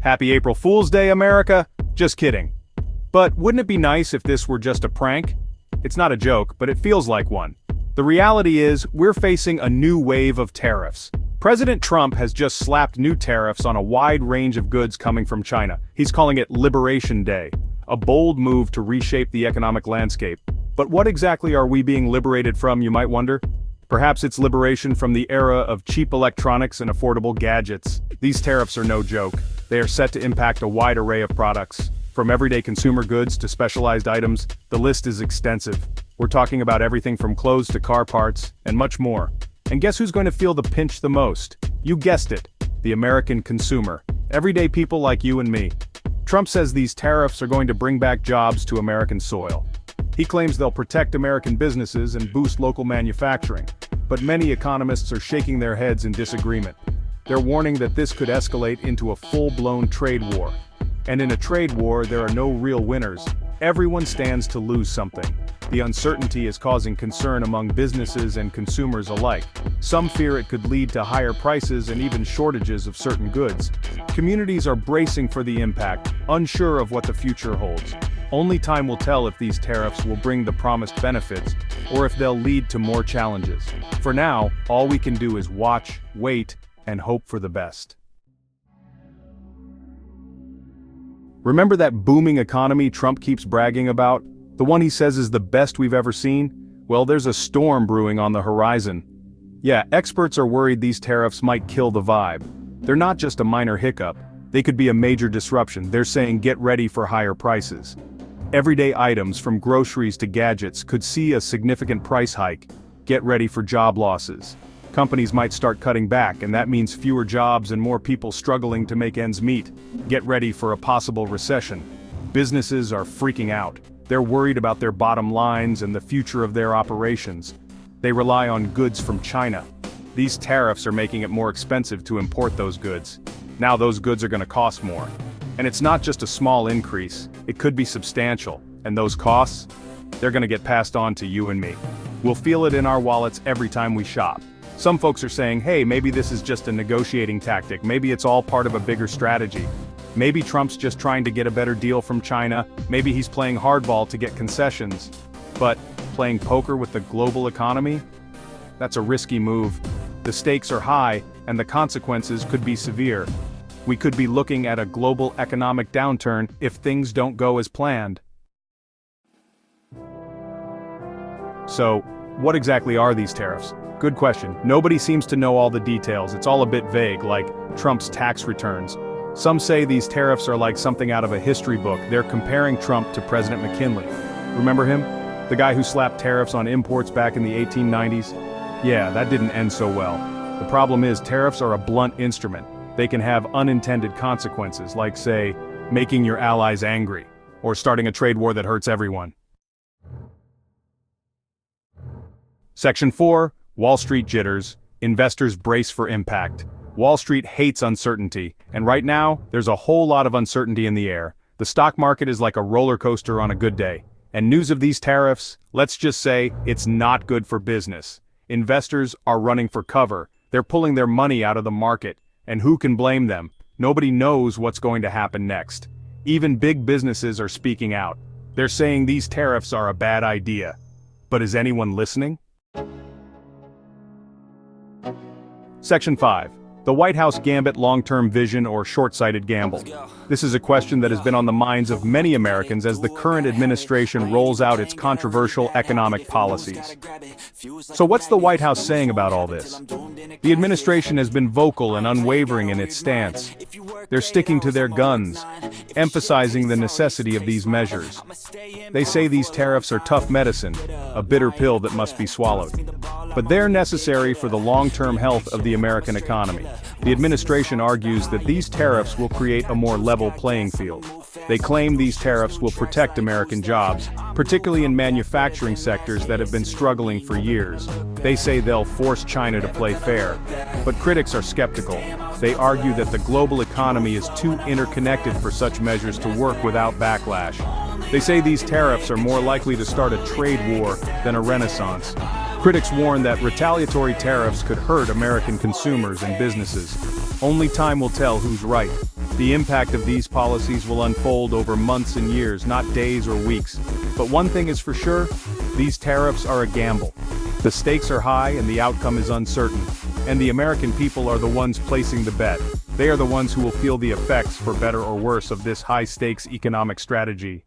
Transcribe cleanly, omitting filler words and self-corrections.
Happy April Fool's Day, America! Just kidding. But wouldn't it be nice if this were just a prank? It's not a joke, but it feels like one. The reality is, we're facing a new wave of tariffs. President Trump has just slapped new tariffs on a wide range of goods coming from China. He's calling it Liberation Day, a bold move to reshape the economic landscape. But what exactly are we being liberated from, you might wonder? Perhaps it's liberation from the era of cheap electronics and affordable gadgets. These tariffs are no joke. They are set to impact a wide array of products. From everyday consumer goods to specialized items, the list is extensive. We're talking about everything from clothes to car parts, and much more. And guess who's going to feel the pinch the most? You guessed it, the American consumer. Everyday people like you and me. Trump says these tariffs are going to bring back jobs to American soil. He claims they'll protect American businesses and boost local manufacturing. But many economists are shaking their heads in disagreement. They're warning that this could escalate into a full-blown trade war. And in a trade war, there are no real winners. Everyone stands to lose something. The uncertainty is causing concern among businesses and consumers alike. Some fear it could lead to higher prices and even shortages of certain goods. Communities are bracing for the impact, unsure of what the future holds. Only time will tell if these tariffs will bring the promised benefits, or if they'll lead to more challenges. For now, all we can do is watch, wait, and hope for the best. Remember that booming economy Trump keeps bragging about? The one he says is the best we've ever seen? Well, there's a storm brewing on the horizon. Yeah, experts are worried these tariffs might kill the vibe. They're not just a minor hiccup. They could be a major disruption. They're saying get ready for higher prices. Everyday items from groceries to gadgets could see a significant price hike. Get ready for job losses. Companies might start cutting back, and that means fewer jobs and more people struggling to make ends meet. Get ready for a possible recession. Businesses are freaking out. They're worried about their bottom lines and the future of their operations. They rely on goods from China. These tariffs are making it more expensive to import those goods. Now those goods are going to cost more. And it's not just a small increase, it could be substantial. And those costs? They're going to get passed on to you and me. We'll feel it in our wallets every time we shop. Some folks are saying, hey, maybe this is just a negotiating tactic, maybe it's all part of a bigger strategy. Maybe Trump's just trying to get a better deal from China, maybe he's playing hardball to get concessions. But playing poker with the global economy? That's a risky move. The stakes are high, and the consequences could be severe. We could be looking at a global economic downturn if things don't go as planned. So, what exactly are these tariffs? Good question. Nobody seems to know all the details. It's all a bit vague, like Trump's tax returns. Some say these tariffs are like something out of a history book. They're comparing Trump to President McKinley. Remember him? The guy who slapped tariffs on imports back in the 1890s? Yeah, that didn't end so well. The problem is tariffs are a blunt instrument. They can have unintended consequences, like, say, making your allies angry, or starting a trade war that hurts everyone. Section 4, Wall Street jitters. Investors brace for impact. Wall Street hates uncertainty, and right now, there's a whole lot of uncertainty in the air. The stock market is like a roller coaster on a good day. And news of these tariffs, let's just say, it's not good for business. Investors are running for cover. They're pulling their money out of the market. And who can blame them? Nobody knows what's going to happen next. Even big businesses are speaking out. They're saying these tariffs are a bad idea. But is anyone listening? Section 5. The White House gambit, long-term vision or short-sighted gamble. This is a question that has been on the minds of many Americans as the current administration rolls out its controversial economic policies. So what's the White House saying about all this? The administration has been vocal and unwavering in its stance. They're sticking to their guns, emphasizing the necessity of these measures. They say these tariffs are tough medicine, a bitter pill that must be swallowed. But they're necessary for the long-term health of the American economy. The administration argues that these tariffs will create a more level playing field. They claim these tariffs will protect American jobs, particularly in manufacturing sectors that have been struggling for years. They say they'll force China to play fair. But critics are skeptical. They argue that the global economy is too interconnected for such measures to work without backlash. They say these tariffs are more likely to start a trade war than a renaissance. Critics warn that retaliatory tariffs could hurt American consumers and businesses. Only time will tell who's right. The impact of these policies will unfold over months and years, not days or weeks. But one thing is for sure, these tariffs are a gamble. The stakes are high and the outcome is uncertain. And the American people are the ones placing the bet. They are the ones who will feel the effects, for better or worse, of this high-stakes economic strategy.